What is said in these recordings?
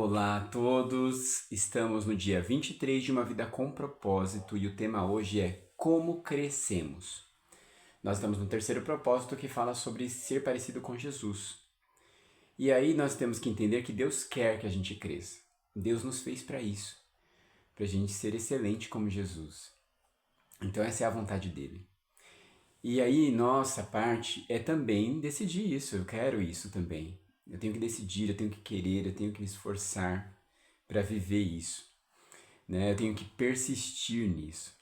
Olá a todos! Estamos no dia 23 de uma vida com propósito e o tema hoje é como crescemos. Nós estamos no terceiro propósito que fala sobre ser parecido com Jesus. E aí nós temos que entender que Deus quer que a gente cresça. Deus nos fez para isso, para a gente ser excelente como Jesus. Então essa é a vontade dele. E aí nossa parte é também decidir isso, eu quero isso também. Eu tenho que decidir, eu tenho que querer, eu tenho que me esforçar para viver isso, né? Eu tenho que persistir nisso.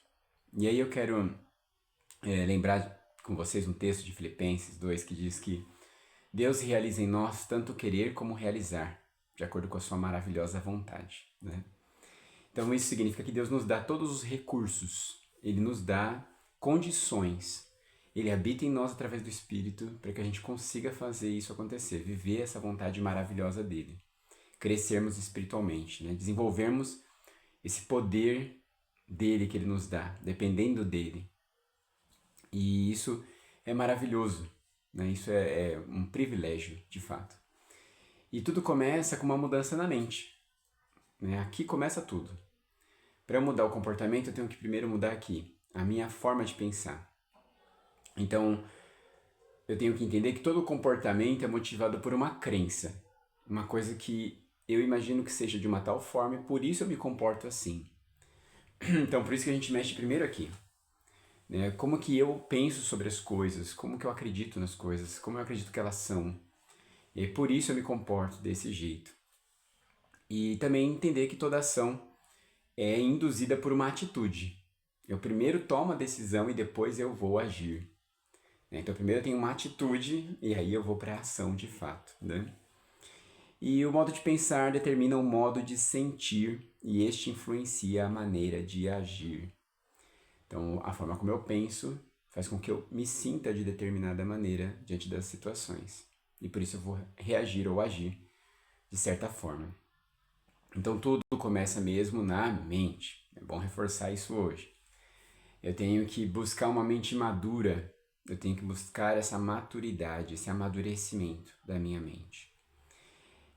E aí eu quero lembrar com vocês um texto de Filipenses 2 que diz que Deus realiza em nós tanto querer como realizar, de acordo com a sua maravilhosa vontade, né? Então isso significa que Deus nos dá todos os recursos, Ele nos dá condições, Ele habita em nós através do Espírito para que a gente consiga fazer isso acontecer, viver essa vontade maravilhosa dele, crescermos espiritualmente, né? Desenvolvermos esse poder dele que ele nos dá, dependendo dele. E isso é maravilhoso, né? Isso é um privilégio, de fato. E tudo começa com uma mudança na mente, né? Aqui começa tudo. Para eu mudar o comportamento, eu tenho que primeiro mudar aqui, a minha forma de pensar. Então, eu tenho que entender que todo comportamento é motivado por uma crença, uma coisa que eu imagino que seja de uma tal forma e por isso eu me comporto assim. Então, por isso que a gente mexe primeiro aqui, né? Como que eu penso sobre as coisas, como que eu acredito nas coisas, como eu acredito que elas são. E por isso eu me comporto desse jeito. E também entender que toda ação é induzida por uma atitude. Eu primeiro tomo a decisão e depois eu vou agir. Então primeiro eu tenho uma atitude e aí eu vou para a ação de fato, né? E o modo de pensar determina o modo de sentir e este influencia a maneira de agir. Então a forma como eu penso faz com que eu me sinta de determinada maneira diante das situações. E por isso eu vou reagir ou agir de certa forma. Então tudo começa mesmo na mente. É bom reforçar isso hoje. Eu tenho que buscar uma mente madura. Eu tenho que buscar essa maturidade, esse amadurecimento da minha mente.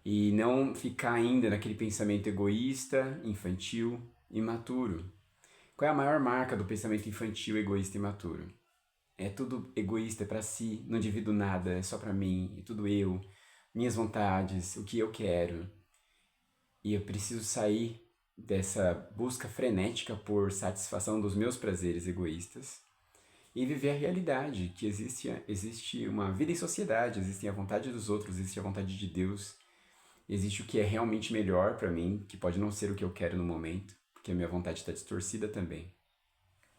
E não ficar ainda naquele pensamento egoísta, infantil, imaturo. Qual é a maior marca do pensamento infantil, egoísta e imaturo? É tudo egoísta, é para si, não divido nada, é só para mim, é tudo eu, minhas vontades, o que eu quero. E eu preciso sair dessa busca frenética por satisfação dos meus prazeres egoístas e viver a realidade, que existe uma vida em sociedade, existe a vontade dos outros, existe a vontade de Deus, existe o que é realmente melhor para mim, que pode não ser o que eu quero no momento, porque a minha vontade está distorcida também.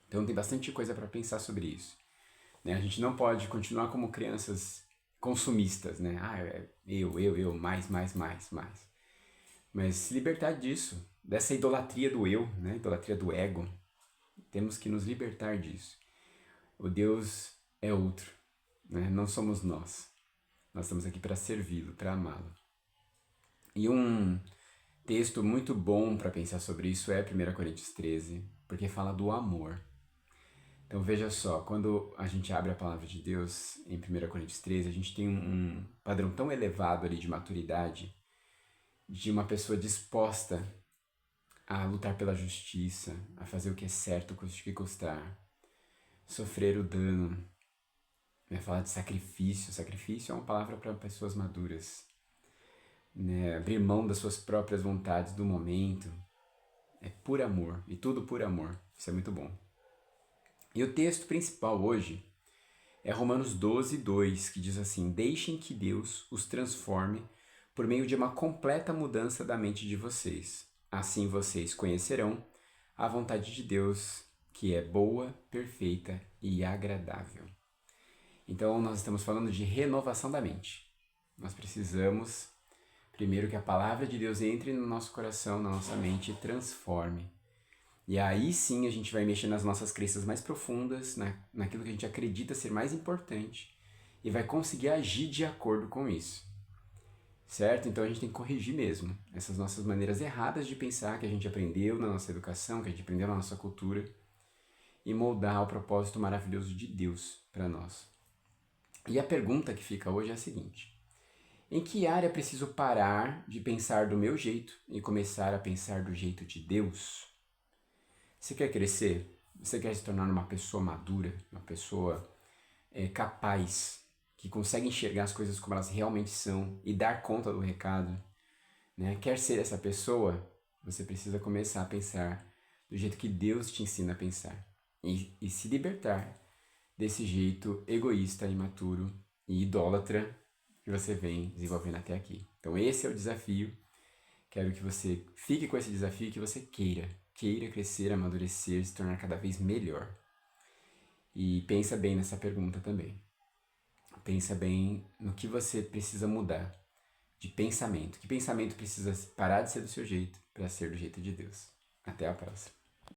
Então tem bastante coisa para pensar sobre isso, né? A gente não pode continuar como crianças consumistas, né? Eu, mais. Mas se libertar disso, dessa idolatria do eu, né? Idolatria do ego, temos que nos libertar disso. O Deus é outro, né? Não somos nós. Nós estamos aqui para servi-lo, para amá-lo. E um texto muito bom para pensar sobre isso é 1 Coríntios 13, porque fala do amor. Então veja só, quando a gente abre a palavra de Deus em 1 Coríntios 13, a gente tem um padrão tão elevado ali de maturidade, de uma pessoa disposta a lutar pela justiça, a fazer o que é certo, custe o que custar, sofrer o dano, né? Falar de sacrifício. Sacrifício é uma palavra para pessoas maduras, né? Abrir mão das suas próprias vontades do momento. É por amor, e tudo por amor. Isso é muito bom. E o texto principal hoje é Romanos 12, 2, que diz assim: deixem que Deus os transforme por meio de uma completa mudança da mente de vocês. Assim vocês conhecerão a vontade de Deus, que é boa, perfeita e agradável. Então nós estamos falando de renovação da mente. Nós precisamos primeiro que a palavra de Deus entre no nosso coração, na nossa mente e transforme. E aí sim a gente vai mexer nas nossas crenças mais profundas, naquilo que a gente acredita ser mais importante e vai conseguir agir de acordo com isso. Certo? Então a gente tem que corrigir mesmo essas nossas maneiras erradas de pensar que a gente aprendeu na nossa educação, que a gente aprendeu na nossa cultura e moldar o propósito maravilhoso de Deus para nós. E a pergunta que fica hoje é a seguinte: Em que área preciso parar de pensar do meu jeito e começar a pensar do jeito de Deus? Você quer crescer? Você quer se tornar uma pessoa madura, uma pessoa capaz, que consegue enxergar as coisas como elas realmente são e dar conta do recado, né? Quer ser essa pessoa? Você precisa começar a pensar do jeito que Deus te ensina a pensar e se libertar desse jeito egoísta, imaturo e idólatra que você vem desenvolvendo até aqui. Então esse é o desafio. Quero que você fique com esse desafio e que você queira crescer, amadurecer, se tornar cada vez melhor. E pensa bem nessa pergunta também. Pensa bem no que você precisa mudar de pensamento. Que pensamento precisa parar de ser do seu jeito para ser do jeito de Deus. Até a próxima.